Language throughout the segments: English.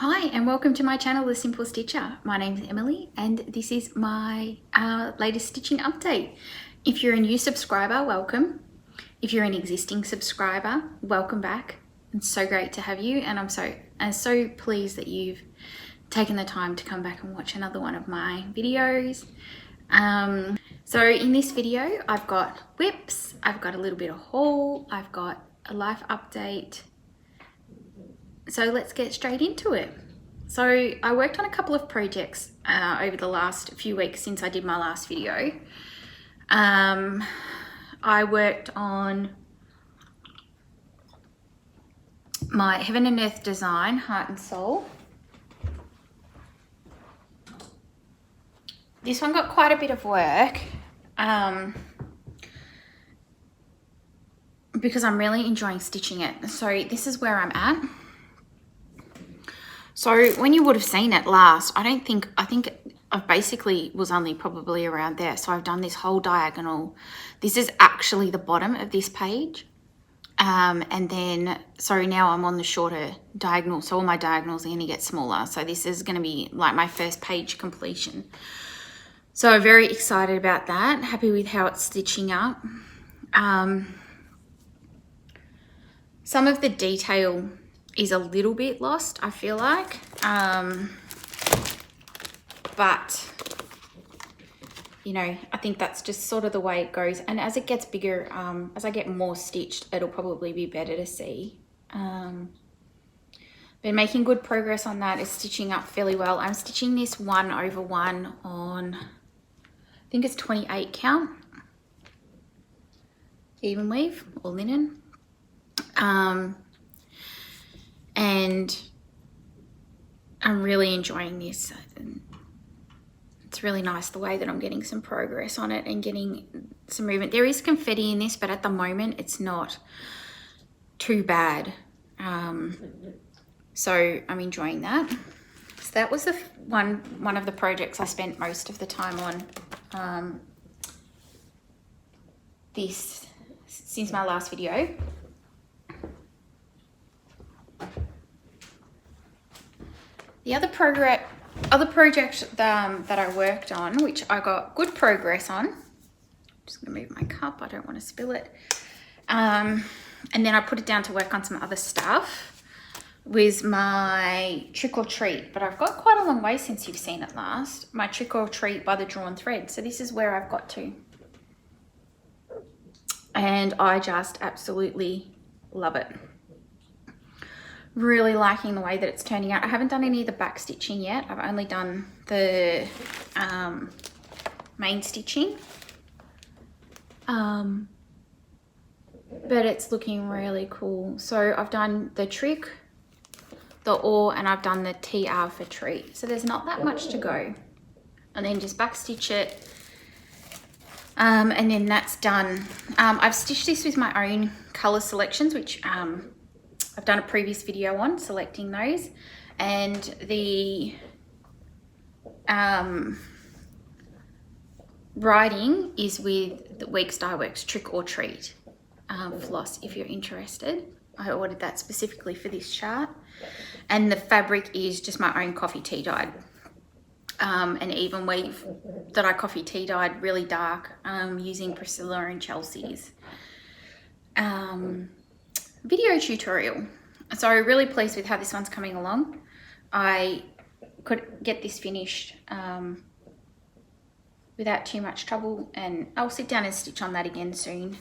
Hi and welcome to my channel, The Simple Stitcher. My name is Emily and this is my latest stitching update. If you're a new subscriber, welcome. If you're an existing subscriber, welcome back. It's so great to have you, and I'm so pleased that you've taken the time to come back and watch another one of my videos. So in this video, I've got whips, I've got a little bit of haul, I've got a life update. So let's get straight into it. So I worked on a couple of projects over the last few weeks since I did my last video. I worked on my Heaven and Earth design, Heart and Soul. This one got quite a bit of work because I'm really enjoying stitching it. So this is where I'm at. So when you would have seen it last, I think I basically was only probably around there. So I've done this whole diagonal. This is actually the bottom of this page. And then, so now I'm on the shorter diagonal. So all my diagonals are going to get smaller. So this is going to be like my first page completion. So I'm very excited about that. Happy with how it's stitching up. Some of the detail is a little bit lost, I feel like, but you know, I think that's just sort of the way it goes, and as it gets bigger, as I get more stitched, it'll probably be better to see. Been making good progress on that. It's stitching up fairly well. I'm stitching this 1/1 on, I think it's 28 count, even weave or linen. And I'm really enjoying this. It's really nice the way that I'm getting some progress on it and getting some movement. There is confetti in this, but at the moment it's not too bad. So I'm enjoying that. So that was the one of the projects I spent most of the time on this since my last video. The other project that I worked on, which I got good progress on, I'm just gonna move my cup, I don't want to spill it, and then I put it down to work on some other stuff, was my Trick or Treat. But I've got quite a long way since you've seen it last. My Trick or Treat by the Drawn Thread. So this is where I've got to, and I just absolutely love it. Really liking the way that it's turning out. I haven't done any of the back stitching yet. I've only done the main stitching. But it's looking really cool. So I've done the trick, the or, and I've done the TR for treat. So there's not that much to go. And then just back stitch it. And then that's done. I've stitched this with my own color selections, which I've done a previous video on selecting those, and the writing is with the Weeks Dye Works Trick or Treat floss, if you're interested. I ordered that specifically for this chart, and the fabric is just my own coffee tea dyed, an even weave that I coffee tea dyed really dark, using Priscilla and Chelsea's video tutorial. So I'm really pleased with how this one's coming along. I could get this finished without too much trouble, and I'll sit down and stitch on that again soon.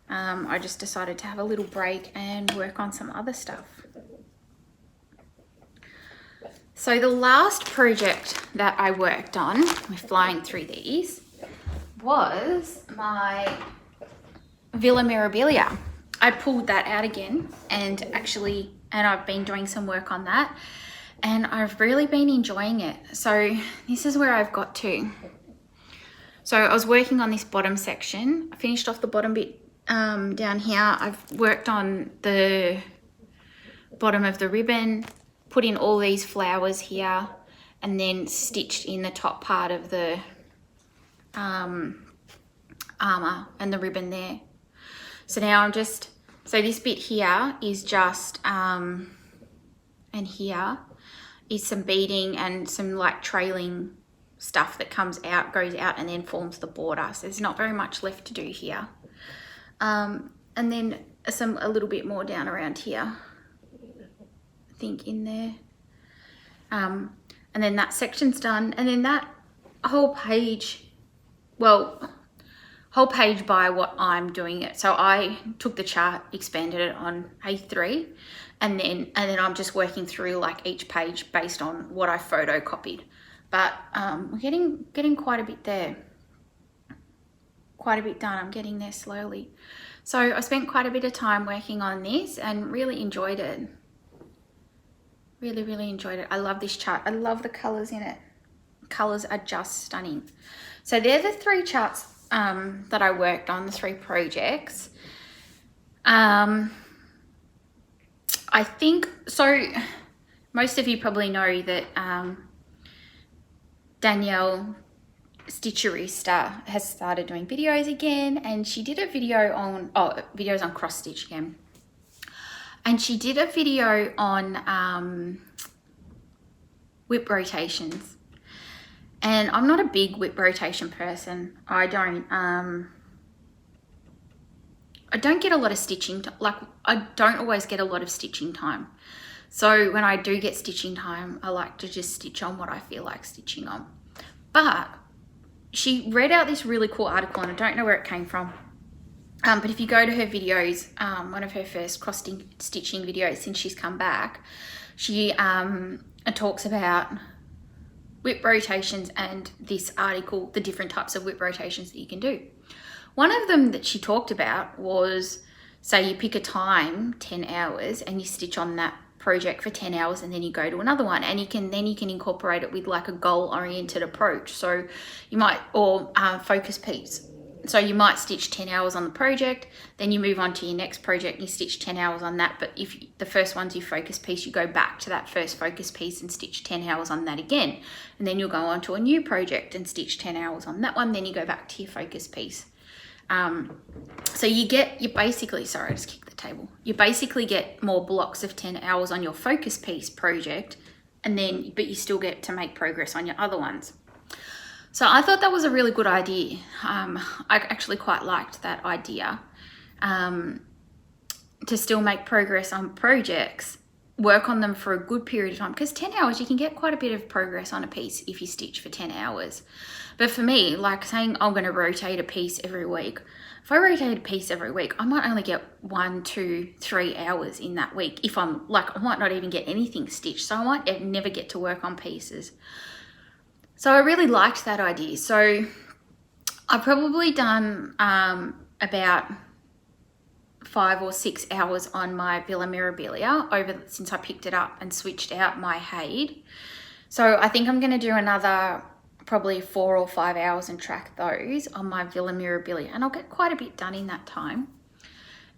I just decided to have a little break and work on some other stuff. So the last project that I worked on, we're flying through these, was my Villa Mirabilia. I pulled that out again, and I've been doing some work on that, and I've really been enjoying it. So this is where I've got to. So I was working on this bottom section. I finished off the bottom bit down here. I've worked on the bottom of the ribbon, put in all these flowers here, and then stitched in the top part of the armor and the ribbon there. So now so this bit here is just, and here, is some beading and some like trailing stuff that goes out and then forms the border. So there's not very much left to do here. And then a little bit more down around here, I think, in there. And then that section's done. And then that whole page, whole page by what I'm doing it. So I took the chart, expanded it on A3, and then I'm just working through like each page based on what I photocopied. But we're getting quite a bit there. Quite a bit done. I'm getting there slowly. So I spent quite a bit of time working on this and really enjoyed it. Really, really enjoyed it. I love this chart. I love the colors in it. Colors are just stunning. So they're the 3 charts that I worked on, the 3 projects. I think, so most of you probably know that Danielle Stitcherista has started doing videos again, and she did a video on, videos on cross stitch again. And she did a video on whip rotations. And I'm not a big whip rotation person. I don't get a lot of stitching, I don't always get a lot of stitching time. So when I do get stitching time, I like to just stitch on what I feel like stitching on. But she read out this really cool article, and I don't know where it came from. But if you go to her videos, one of her first cross stitching videos since she's come back, she talks about whip rotations, and this article, the different types of whip rotations that you can do. One of them that she talked about was, say you pick a time, 10 hours, and you stitch on that project for 10 hours, and then you go to another one, and you can incorporate it with like a goal-oriented approach. So you might, or focus piece. So you might stitch 10 hours on the project, then you move on to your next project and you stitch 10 hours on that. But if the first one's your focus piece, you go back to that first focus piece and stitch 10 hours on that again. And then you'll go on to a new project and stitch 10 hours on that one. Then you go back to your focus piece. So you basically, sorry, I just kicked the table. You basically get more blocks of 10 hours on your focus piece project, but you still get to make progress on your other ones. So I thought that was a really good idea. I actually quite liked that idea, to still make progress on projects, work on them for a good period of time, because 10 hours, you can get quite a bit of progress on a piece if you stitch for 10 hours. But for me, like saying I'm going to rotate a piece every week, if I rotate a piece every week, I might only get 1, 2, 3 hours in that week. If I'm like, I might not even get anything stitched, so I might never get to work on pieces. So I really liked that idea. So I've probably done about 5 or 6 hours on my Villa Mirabilia since I picked it up and switched out my Haid. So I think I'm going to do another probably 4 or 5 hours and track those on my Villa Mirabilia, and I'll get quite a bit done in that time.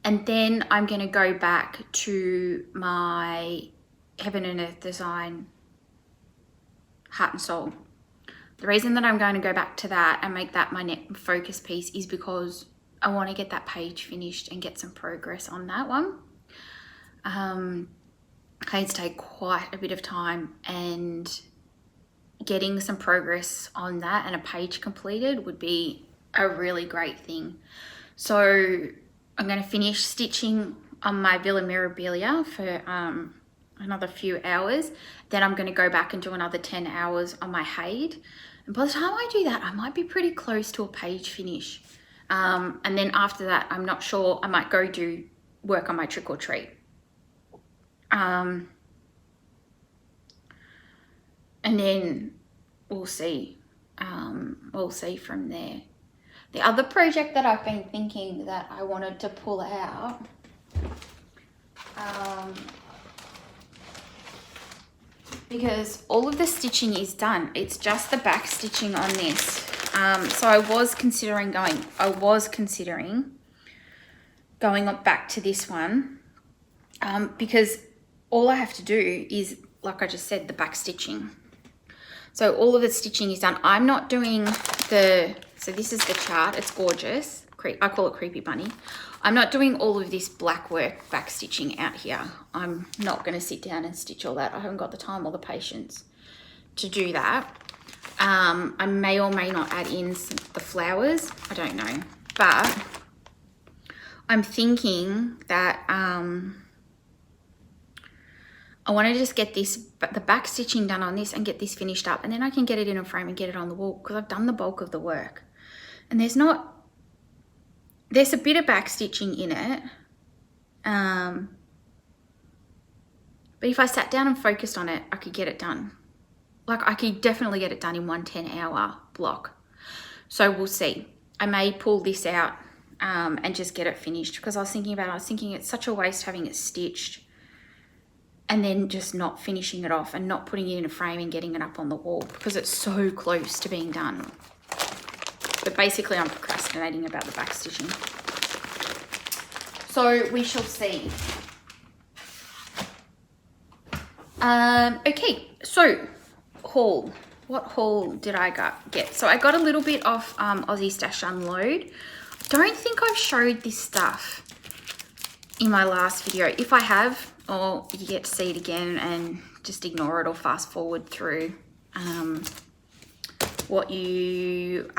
And then I'm going to go back to my Heaven and Earth Design Heart and Soul. The reason that I'm going to go back to that and make that my next focus piece is because I want to get that page finished and get some progress on that one. Haids take quite a bit of time, and getting some progress on that and a page completed would be a really great thing. So I'm going to finish stitching on my Villa Mirabilia for another few hours. Then I'm going to go back and do another 10 hours on my Haid. And by the time I do that, I might be pretty close to a page finish. And then after that, I'm not sure, I might go do work on my Trick or Treat. And then we'll see. We'll see from there. The other project that I've been thinking that I wanted to pull out, because all of the stitching is done. It's just the back stitching on this. So I was considering going back to this one, because all I have to do is, like I just said, the back stitching. So all of the stitching is done. I'm not doing so this is the chart. It's gorgeous. I call it Creepy Bunny. I'm not doing all of this black work back stitching out here. I'm not going to sit down and stitch all that. I haven't got the time or the patience to do that. I may or may not add in the flowers. I don't know. But I'm thinking that I want to just get the back stitching done on this and get this finished up, and then I can get it in a frame and get it on the wall because I've done the bulk of the work. And there's a bit of back stitching in it. But if I sat down and focused on it, I could get it done. Like I could definitely get it done in one 10-hour block. So we'll see. I may pull this out and just get it finished because I was thinking it's such a waste having it stitched and then just not finishing it off and not putting it in a frame and getting it up on the wall because it's so close to being done. But basically I'm procrastinating about the back stitching. So we shall see. Okay, so haul. What haul did I get? So I got a little bit off Aussie Stash Unload. Don't think I've showed this stuff in my last video. If I have, or you get to see it again and just ignore it or fast forward through what you've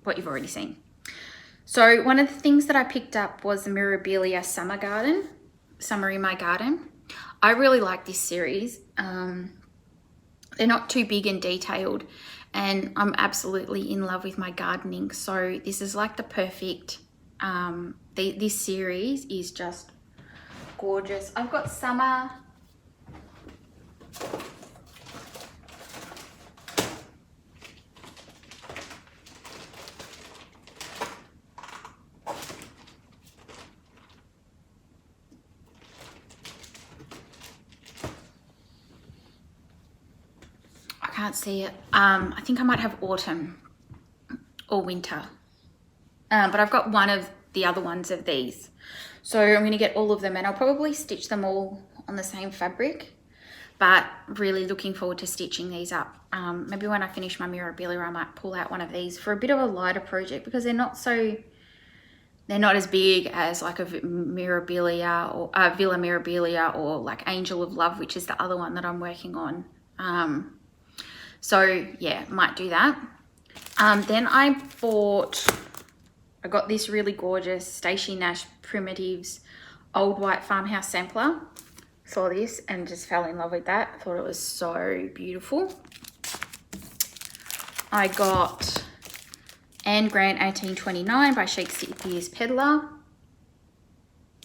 already seen. So one of the things that I picked up was the Mirabilia Summer in My Garden. I really like this series. They're not too big and detailed, and I'm absolutely in love with my gardening. So this is like the perfect, this series is just gorgeous. I've got summer. Can't see it. I think I might have autumn or winter, but I've got one of the other ones of these, so I'm going to get all of them and I'll probably stitch them all on the same fabric, but really looking forward to stitching these up. Maybe when I finish my Mirabilia I might pull out one of these for a bit of a lighter project because they're not as big as like a Mirabilia or Villa Mirabilia or like Angel of Love, which is the other one that I'm working on. So yeah, might do that. Then I got this really gorgeous Stacey Nash Primitives Old White Farmhouse sampler. Saw this and just fell in love with that. I thought it was so beautiful. I got Anne Grant 1829 by Shakespeare's Peddler.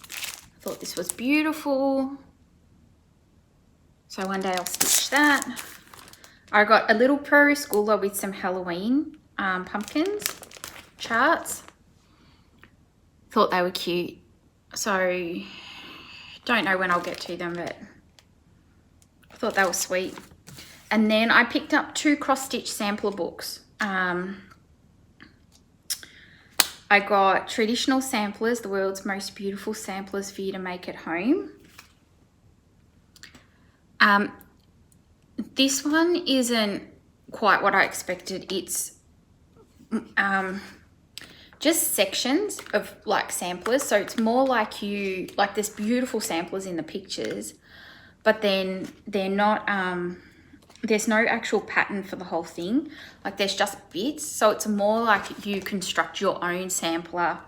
I thought this was beautiful. So one day I'll stitch that. I got a little Prairie Schooler with some Halloween pumpkins charts. Thought they were cute. So don't know when I'll get to them, but I thought they were sweet. And then I picked up 2 cross-stitch sampler books. I got Traditional Samplers, the world's most beautiful samplers for you to make at home. This one isn't quite what I expected. It's just sections of like samplers. So it's more like there's beautiful samplers in the pictures, but then they're not, there's no actual pattern for the whole thing. Like there's just bits. So it's more like you construct your own sampler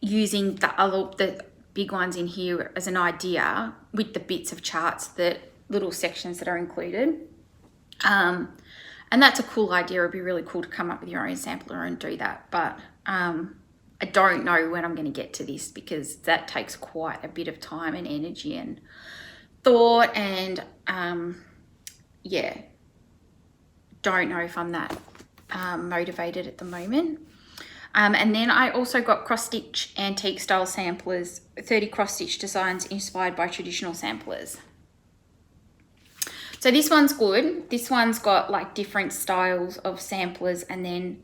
using the big ones in here as an idea with the bits of charts, that little sections that are included. And that's a cool idea. It'd be really cool to come up with your own sampler and do that. But I don't know when I'm going to get to this because that takes quite a bit of time and energy and thought, and yeah, don't know if I'm that motivated at the moment. And then I also got cross-stitch antique style samplers, 30 cross-stitch designs inspired by traditional samplers. So this one's good. This one's got like different styles of samplers, and then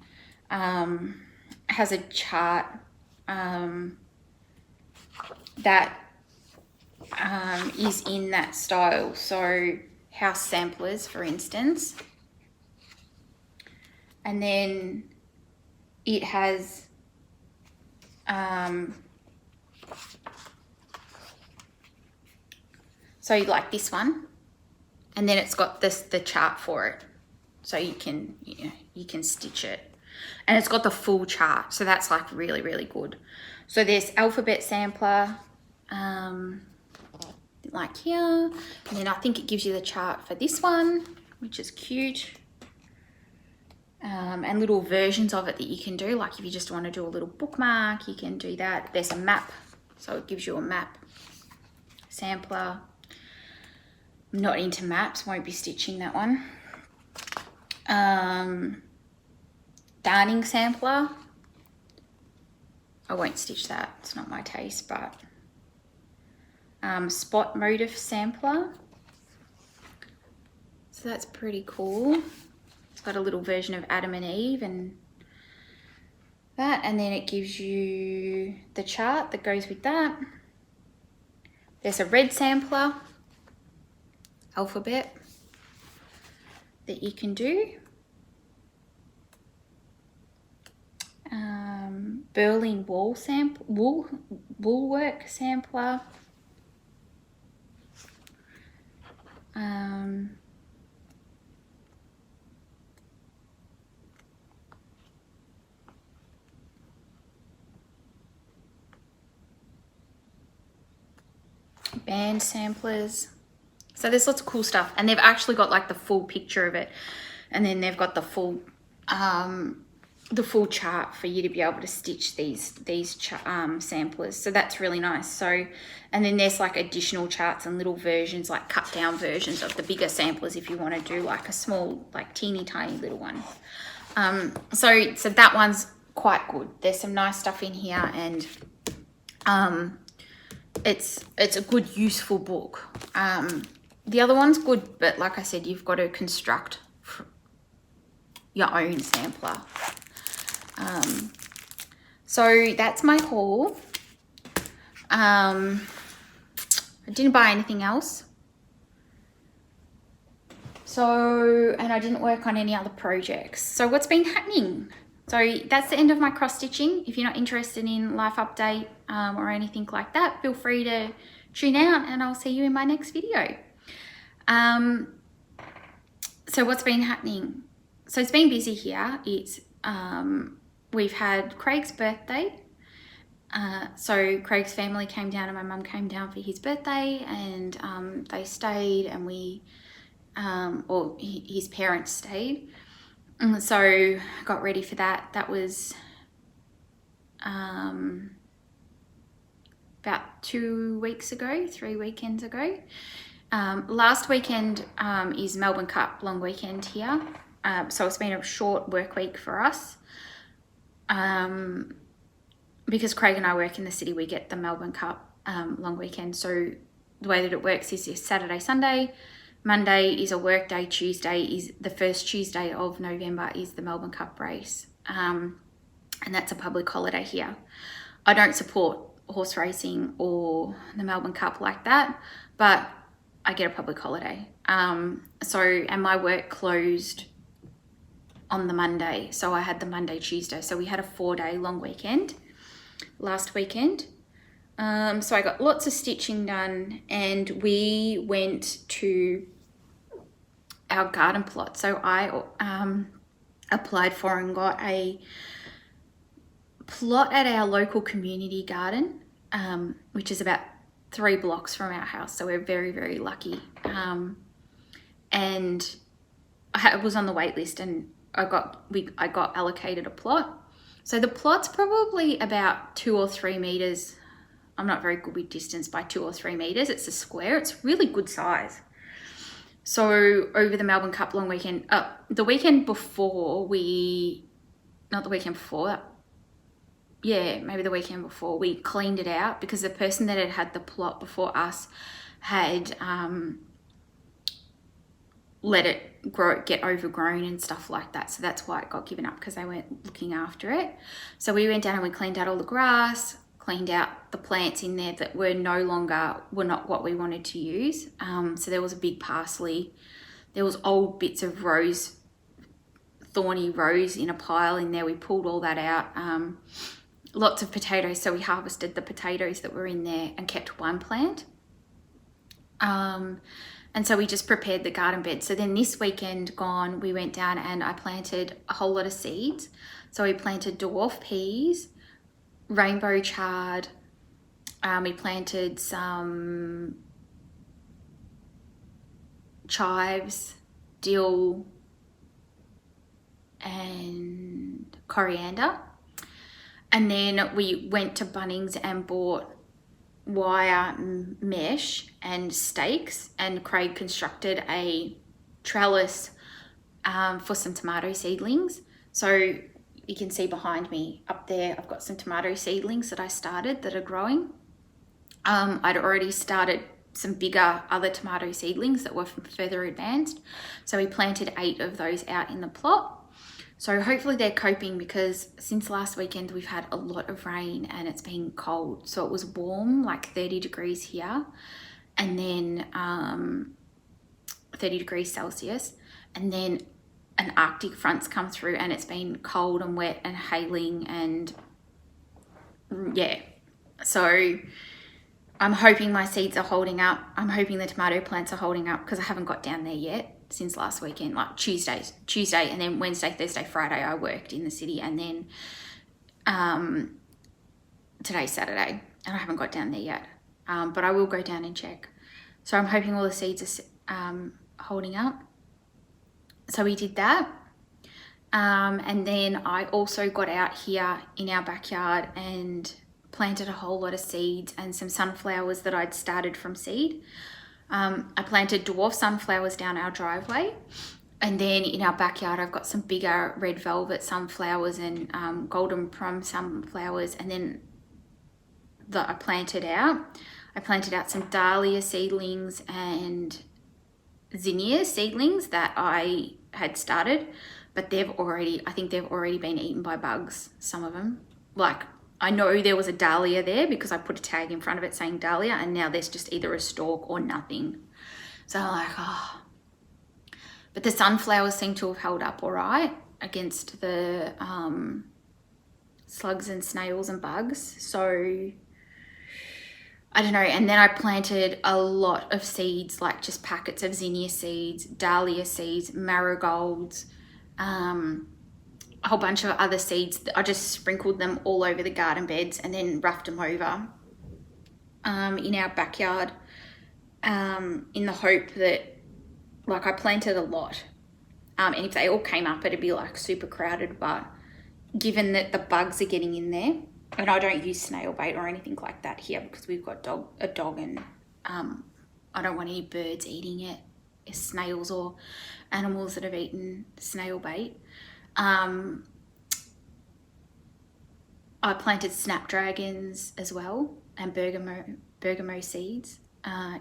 has a chart that is in that style. So house samplers, for instance. And then it has so like this one, and then it's got the chart for it, so you can stitch it, and it's got the full chart, so that's like really, really good. So there's alphabet sampler, like here, and then I think it gives you the chart for this one, which is cute. And little versions of it that you can do, like if you just want to do a little bookmark, you can do that. There's a map, so it gives you a map sampler. I'm not into maps, won't be stitching that one. Darning sampler, I won't stitch that, it's not my taste, but spot motif sampler, so that's pretty cool. It's got a little version of Adam and Eve and that, and then it gives you the chart that goes with that. There's a red sampler, alphabet, that you can do. Berlin wool woolwork sampler. Band samplers. So there's lots of cool stuff, and they've actually got like the full picture of it, and then they've got the full chart for you to be able to stitch these samplers, so that's really nice. So, and then there's like additional charts and little versions, like cut down versions of the bigger samplers if you want to do like a small, like teeny tiny little one. So that one's quite good. There's some nice stuff in here, and it's a good, useful book. The other one's good, but like I said, you've got to construct your own sampler. So that's my haul. I didn't buy anything else. So, and I didn't work on any other projects. So what's been happening? So that's the end of my cross stitching. If you're not interested in life update or anything like that, feel free to tune out, and I'll see you in my next video. So what's been happening? So it's been busy here. It's we've had Craig's birthday. So Craig's family came down and my mum came down for his birthday, and they stayed, and his parents stayed. So I got ready for that. That was about 2 weeks ago, 3 weekends ago. Last weekend is Melbourne Cup long weekend here. So it's been a short work week for us. Because Craig and I work in the city, we get the Melbourne Cup long weekend. So the way that it works is this Saturday, Sunday. Monday is a work day. Tuesday is the first Tuesday of November is the Melbourne Cup race. And that's a public holiday here. I don't support horse racing or the Melbourne Cup like that, but I get a public holiday. And my work closed on the Monday. So I had the Monday, Tuesday. So we had a 4-day long weekend last weekend. So I got lots of stitching done, and we went to our garden plot. So I applied for and got a plot at our local community garden, which is about 3 blocks from our house. So we're very, very lucky. And I was on the wait list, and I got allocated a plot. So the plot's probably about 2 or 3 meters. I'm not very good with distance by 2 or 3 meters. It's a square. It's really good size. So over the Melbourne Cup long weekend, the weekend before we cleaned it out, because the person that had the plot before us had let it get overgrown and stuff like that. So that's why it got given up, because they weren't looking after it. So we went down and we cleaned out all the grass, cleaned out the plants in there that were not what we wanted to use. So there was a big parsley, there was old bits of rose thorny rose in a pile in there. We pulled all that out. Lots of potatoes, so we harvested the potatoes that were in there and kept one plant. And so we just prepared the garden bed. So then this weekend gone, we went down and I planted a whole lot of seeds. So we planted dwarf peas, rainbow chard, we planted some chives, dill, and coriander. And then we went to Bunnings and bought wire mesh and stakes, and Craig constructed a trellis for some tomato seedlings. So you can see behind me up there, I've got some tomato seedlings that I started that are growing. I'd already started some bigger other tomato seedlings that were further advanced. So we planted 8 of those out in the plot. So hopefully they're coping, because since last weekend we've had a lot of rain and it's been cold. So it was warm, like 30 degrees here, and then 30 degrees Celsius, and then an Arctic front's come through and it's been cold and wet and hailing, and yeah. So I'm hoping my seeds are holding up. I'm hoping the tomato plants are holding up, because I haven't got down there yet since last weekend, like Tuesday, and then Wednesday, Thursday, Friday I worked in the city, and then today's Saturday, and I haven't got down there yet, but I will go down and check. So I'm hoping all the seeds are holding up. So we did that, and then I also got out here in our backyard and planted a whole lot of seeds and some sunflowers that I'd started from seed. I planted dwarf sunflowers down our driveway, and then in our backyard I've got some bigger red velvet sunflowers and golden plum sunflowers, and then that I planted out some dahlia seedlings and zinnia seedlings that I had started, but I think they've already been eaten by bugs, some of them. Like, I know there was a dahlia there because I put a tag in front of it saying dahlia, and now there's just either a stalk or nothing. So I'm like, oh. But the sunflowers seem to have held up all right against the slugs and snails and bugs. So I don't know. And then I planted a lot of seeds, like just packets of zinnia seeds, dahlia seeds, marigolds, a whole bunch of other seeds. I just sprinkled them all over the garden beds and then roughed them over in our backyard, in the hope that, like, I planted a lot, and if they all came up it'd be like super crowded, but given that the bugs are getting in there, and I don't use snail bait or anything like that here because we've got a dog, and I don't want any birds eating it, snails or animals that have eaten snail bait. I planted snapdragons as well, and bergamot seeds,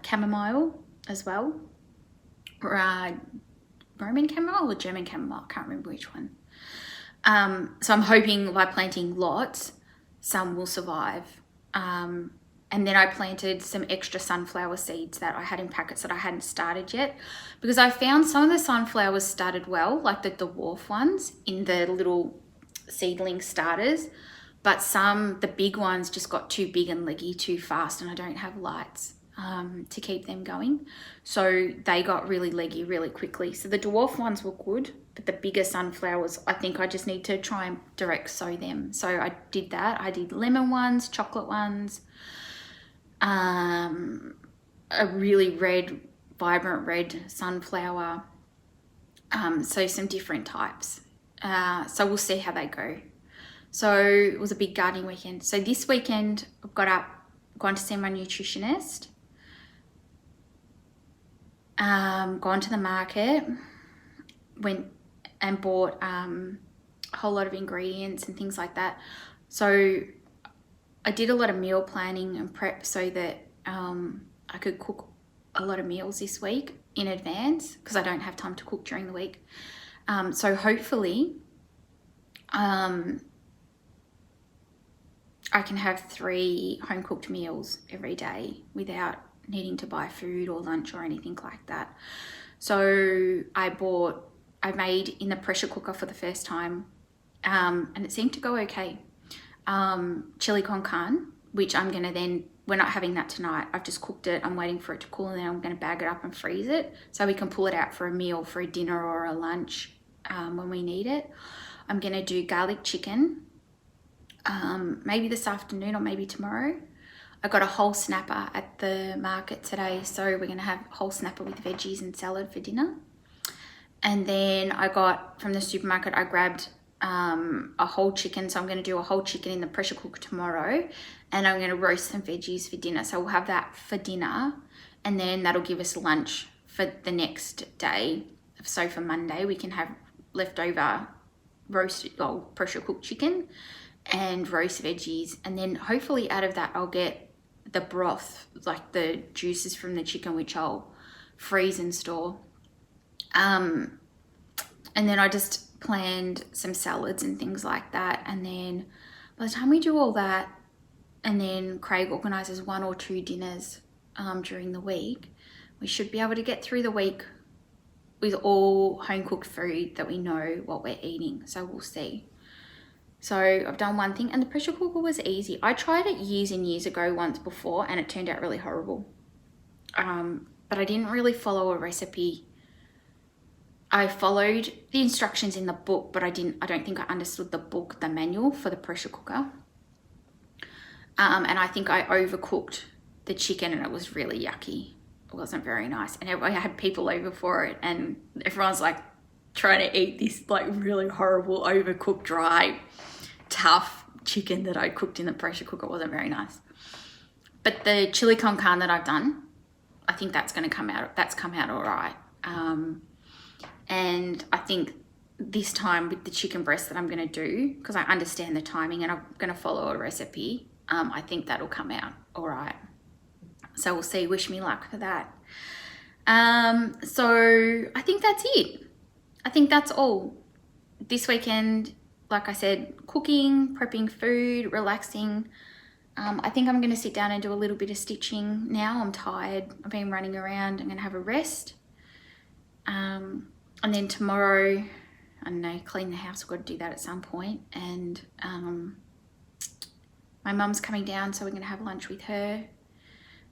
chamomile as well, Roman chamomile or German chamomile, I can't remember which one. So I'm hoping by planting lots, some will survive. And then I planted some extra sunflower seeds that I had in packets that I hadn't started yet, because I found some of the sunflowers started well, like the dwarf ones in the little seedling starters, but the big ones just got too big and leggy too fast, and I don't have lights to keep them going. So they got really leggy really quickly. So the dwarf ones were good, but the bigger sunflowers, I think I just need to try and direct sow them. So I did that. I did lemon ones, chocolate ones, a really vibrant red sunflower, so some different types. So we'll see how they go. So it was a big gardening weekend. So this weekend I've gone to see my nutritionist, gone to the market, went and bought a whole lot of ingredients and things like that. So I did a lot of meal planning and prep so that I could cook a lot of meals this week in advance, because I don't have time to cook during the week. So hopefully I can have 3 home-cooked meals every day without needing to buy food or lunch or anything like that. So I bought I made in the pressure cooker for the first time, and it seemed to go okay. Chili con carne, which I'm gonna then, we're not having that tonight. I've just cooked it. I'm waiting for it to cool, and then I'm gonna bag it up and freeze it so we can pull it out for a meal, for a dinner or a lunch when we need it. I'm gonna do garlic chicken, maybe this afternoon or maybe tomorrow. I got a whole snapper at the market today, so we're gonna have whole snapper with veggies and salad for dinner. And then I got from the supermarket, I grabbed a whole chicken, so I'm going to do a whole chicken in the pressure cooker tomorrow, and I'm going to roast some veggies for dinner. So we'll have that for dinner, and then that'll give us lunch for the next day. So for Monday we can have leftover roasted or pressure cooked chicken and roast veggies, and then hopefully out of that I'll get the broth, like the juices from the chicken, which I'll freeze and store. And then I just planned some salads and things like that, and then by the time we do all that, and then Craig organises 1 or 2 dinners during the week, we should be able to get through the week with all home cooked food that we know what we're eating. So we'll see. So I've done one thing, and the pressure cooker was easy. I tried it years and years ago once before, and it turned out really horrible. But I didn't really follow a recipe. I followed the instructions in the book, but I don't think I understood the book, the manual for the pressure cooker. And I think I overcooked the chicken, and it was really yucky. It wasn't very nice. And I had people over for it, and everyone's like trying to eat this like really horrible, overcooked, dry, tough chicken that I cooked in the pressure cooker. It wasn't very nice. But the chili con carne that I've done, I think that's going to come out. That's come out all right. And I think this time with the chicken breast that I'm going to do, because I understand the timing and I'm going to follow a recipe, I think that'll come out all right. So we'll see. Wish me luck for that. So I think that's it. I think that's all. This weekend, like I said, cooking, prepping food, relaxing. I think I'm going to sit down and do a little bit of stitching now. I'm tired. I've been running around. I'm going to have a rest. And then tomorrow, I don't know, clean the house. I've got to do that at some point. And my mum's coming down, so we're going to have lunch with her.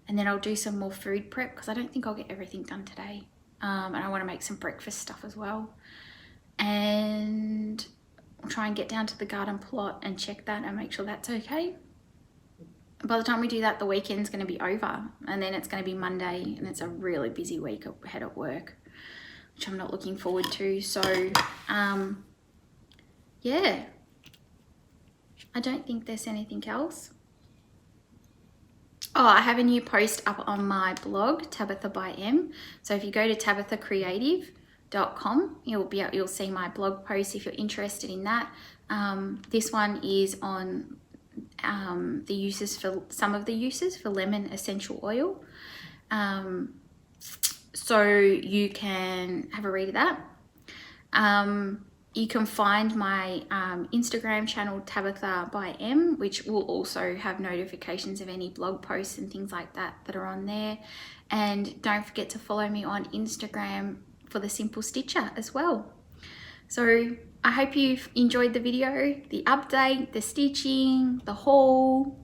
And then I'll do some more food prep, because I don't think I'll get everything done today. And I want to make some breakfast stuff as well. And I'll try and get down to the garden plot and check that and make sure that's okay. By the time we do that, the weekend's going to be over. And then it's going to be Monday, and it's a really busy week ahead at work, which I'm not looking forward to. So, yeah. I don't think there's anything else. Oh, I have a new post up on my blog, Tabitha by M. So if you go to tabithacreative.com, you'll see my blog post if you're interested in that. This one is on the uses for some of the uses for lemon essential oil. So you can have a read of that. You can find my Instagram channel, Tabitha by M, which will also have notifications of any blog posts and things like that that are on there. And don't forget to follow me on Instagram for The Simple Stitcher as well. So I hope you've enjoyed the video, the update, the stitching, the haul.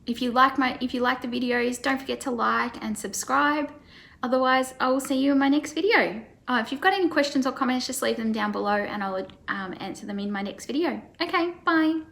If you like the videos, don't forget to like and subscribe. Otherwise, I will see you in my next video. If you've got any questions or comments, just leave them down below and I'll answer them in my next video. Okay, bye.